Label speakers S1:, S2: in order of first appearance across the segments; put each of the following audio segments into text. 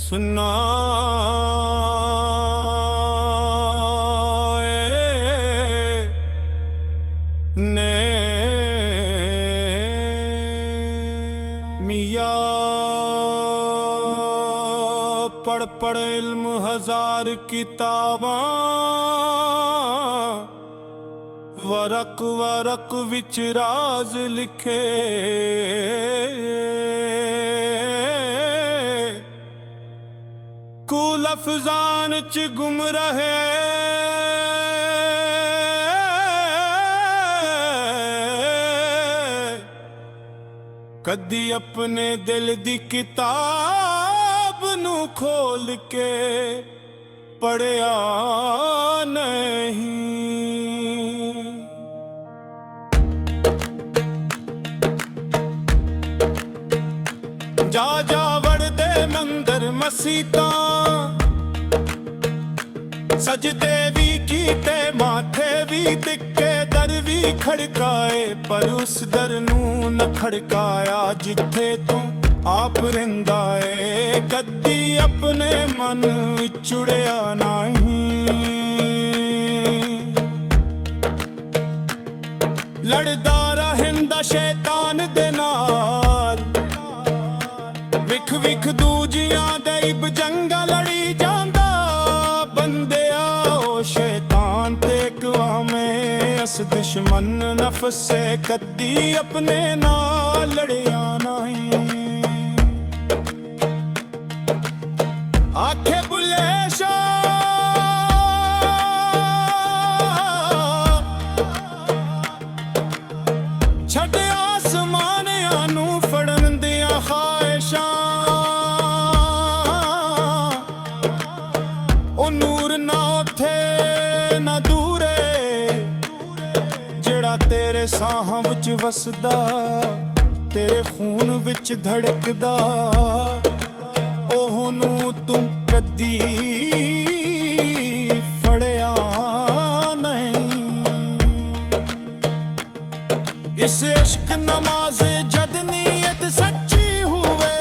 S1: ਸੁਨਾ ਨੇ मियाँ पढ़ पढ़ इल्म हजार किताबां वरक वरक विच राज लिखे कुल अफजान च गुम रहे कदी अपने दिल दी किताब नू खोल के पढ़िया नहीं। जा जा वड़दे मंदिर मसीता सजदे भी कीते माथे भी दिखे दर भी खड़काए पर उस दर नू न खड़काया जिथे तू आप रहिंदा है कदी अपने मन चुड़िया नहीं। लड़दा रहिंदा शैतान दे नाल विख विख दूजियां दे इब जंगा लड़ी जांदा बंदिया ओ शैतान ते में अस दुश्मन नफ्स से कदी अपने नाल लड़िया नहीं। आखे बुले शाह छड़ आसमानियां नू फड़न दियां ख्वाहिशां ओ नूर ना उथे ना दूरे जेड़ा तेरे साहां विच वसदा तेरे खून विच धड़कदा ओहनू तू कदी फड़िया नहीं। इस इश्क नमाज जद नीयत सच्ची हुए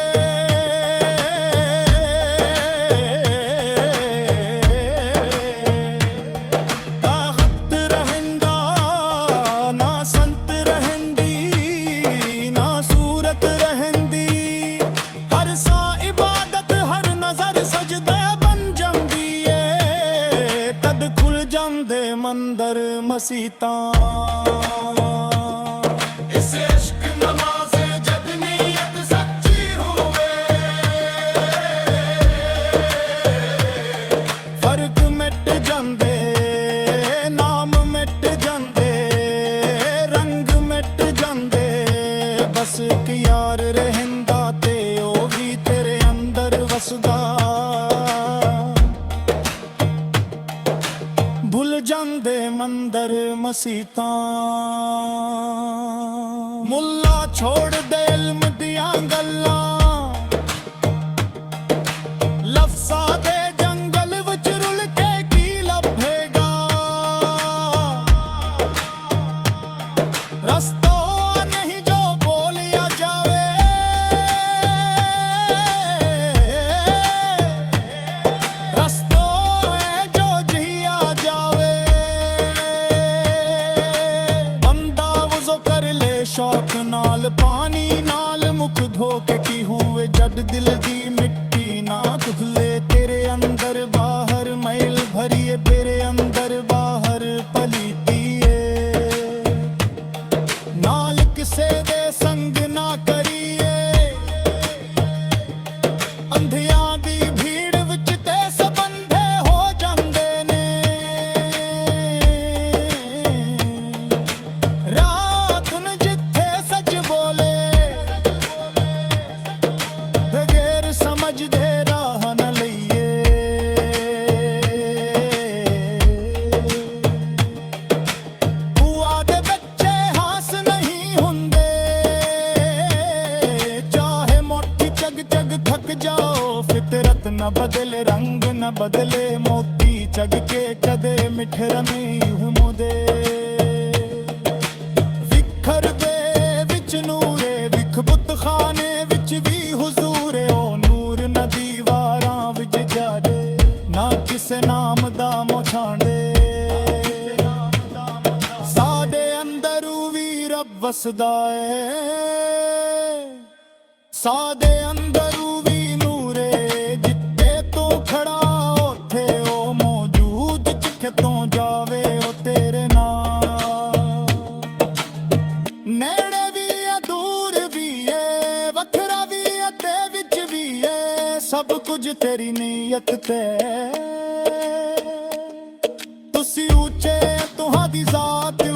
S1: ताकत रहिंदा ना संत रहिंदी ना सूरत रहिंदी हर सा इबादत हर नजर सजदे बन जांदी है तद खुल जांदे मंदर मसीतां। इस इश्क नमाज जद नीयत सच्ची हुए फर्क मिट जांदे नाम मिट जांदे रंग मिट जांदे बस एक यार रहिंदा ते ओ भी तेरे अंदर वसदा भुल जांदे मंदर मसीतां। मुल्ला छोड़ दे इल्म दियां गल्लां लफ्ज़ां दे जंगल विच रुल के की लभेगा रस्ता नहीं जो बोलिया जावे रस्ता है जो जिया जावे बंदा वज़ो कर ले शौक नाल पानी नाल मुख धो के की हुए जद दिल दी मिट्टी ना धुले तेरे अंदर बाहर मैल भरिए तेरे अंदर बाहर पलीतीए नाल किसे दे संग ना करिए अंधियां दी भीड़ विच ते सबंधे हो जांदे ने रात न जिथे सच बोले बगैर समझदे राह न लईए बुआ दे बच्चे हास नहीं हुंदे चाहे मोटी चग चग थक जाओ फितरत न बदले रंग न बदले मोती चग के कदे मिठर नहीं हुमुदे विखर दे विच नूरे विख बुत खाने विच भी हुजूर ओ नूर न दीवारां ਵਸਦਾ ਏ। ਸਾਹ ਦੇ ਅੰਦਰੂ ਵੀ ਨੂਰੇ, ਜਿੱਥੇ ਤੋਂ ਖੜਾ ਉੱਥੇ ਉਹ ਮੌਜੂਦ, ਜਿੱਥੇ ਤੋਂ ਜਾਵੇ ਉਹ ਤੇਰੇ ਨਾਲ। ਨੇੜੇ ਵੀ ਏ ਦੂਰ ਵੀ ਏ, ਵੱਖਰਾ ਵੀ ਏ ਤੇ ਵਿੱਚ ਵੀ ਏ, ਸਭ ਕੁਝ ਤੇਰੀ ਨੀਅਤ ਤੇ। ਤੁਸੀਂ ਉੱਚੇ ਤੁਹਾਡੀ ਜ਼ਾਤ